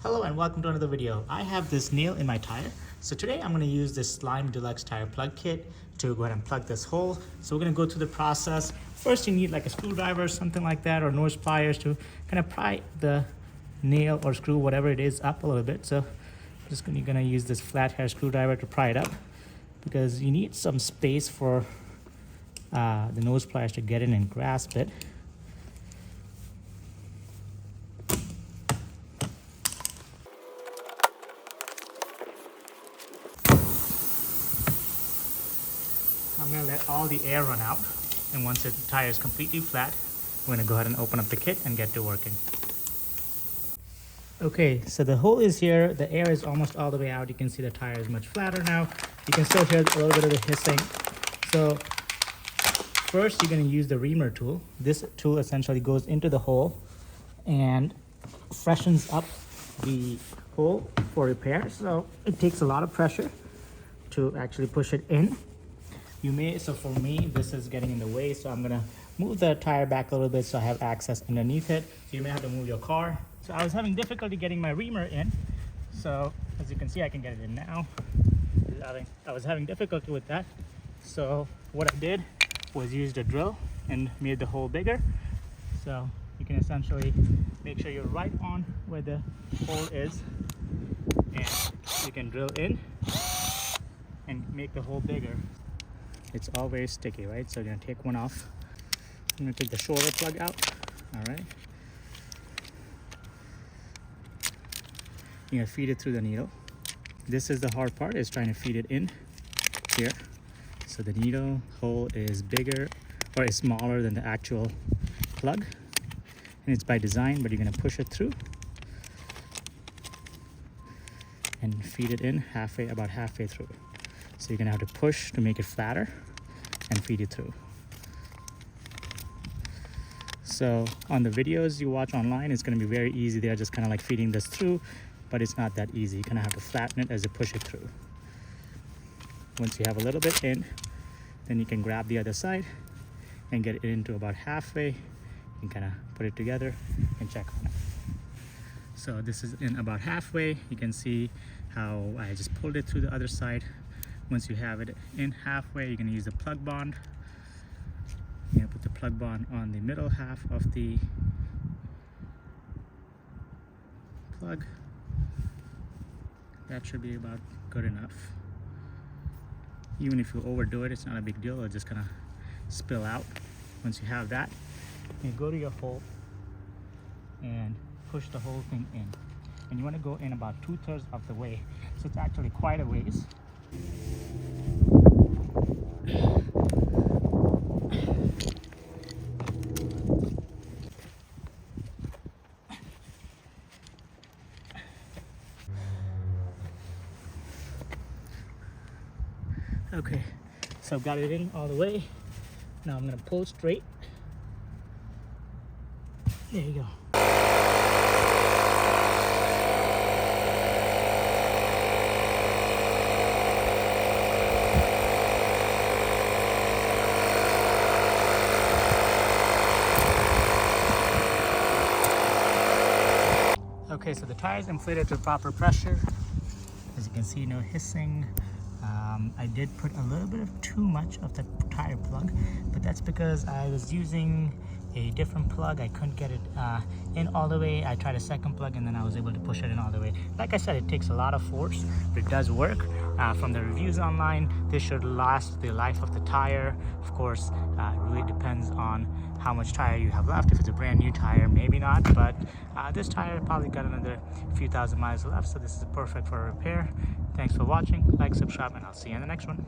Hello and welcome to another video. I have this nail in my tire. So today I'm going to use this Slime Deluxe tire plug kit to go ahead and plug this hole. So we're going to go through the process. First you need like a screwdriver or something like that, or nose pliers to kind of pry the nail or screw, whatever it is, up a little bit. So I'm just going to use this flat hair screwdriver to pry it up, because you need some space for the nose pliers to get in and grasp it. I'm going to let all the air run out, and once the tire is completely flat, we're going to go ahead and open up the kit and get to working. Okay, so the hole is here, the air is almost all the way out. You can see the tire is much flatter now. You can still hear a little bit of the hissing. So first you're going to use the reamer tool. This tool essentially goes into the hole and freshens up the hole for repair. So it takes a lot of pressure to actually push it in. So for me, this is getting in the way, so I'm gonna move the tire back a little bit so I have access underneath it. So you may have to move your car. So I was having difficulty getting my reamer in. So as you can see, I can get it in now. I was having difficulty with that. So what I did was use the drill and made the hole bigger. So you can essentially make sure you're right on where the hole is, and you can drill in and make the hole bigger. It's all very sticky, right? So I'm gonna take one off. I'm gonna take the shoulder plug out. All right. You're gonna feed it through the needle. This is the hard part, is trying to feed it in here. So the needle hole is bigger, or is smaller than the actual plug. And it's by design, but you're gonna push it through and feed it in about halfway through. So you're gonna have to push to make it flatter and feed it through. So on the videos you watch online, it's gonna be very easy. They're just kind of like feeding this through, but it's not that easy. You kind of have to flatten it as you push it through. Once you have a little bit in, then you can grab the other side and get it into about halfway and kind of put it together and check on it. So this is in about halfway. You can see how I just pulled it through the other side. Once you have it in halfway, you're going to use the plug bond. You're going to put the plug bond on the middle half of the plug. That should be about good enough. Even if you overdo it, it's not a big deal. It'll just kind of spill out. Once you have that, you go to your hole and push the whole thing in. And you want to go in about 2/3 of the way. So it's actually quite a ways. Okay, so I've got it in all the way. Now I'm going to pull straight. There you go. Okay, so the tire is inflated to proper pressure. As you can see, no hissing. I did put a little bit of too much of the tire plug, but that's because I was using a different plug. I couldn't get it in all the way. I tried a second plug and then I was able to push it in all the way. Like I said, it takes a lot of force, but it does work. From the reviews online, this should last the life of the tire. Of course, it really depends on how much tire you have left. If it's a brand new tire, maybe not, but this tire probably got another few thousand miles left, so this is perfect for a repair. Thanks for watching. Like, subscribe, and I'll see you in the next one.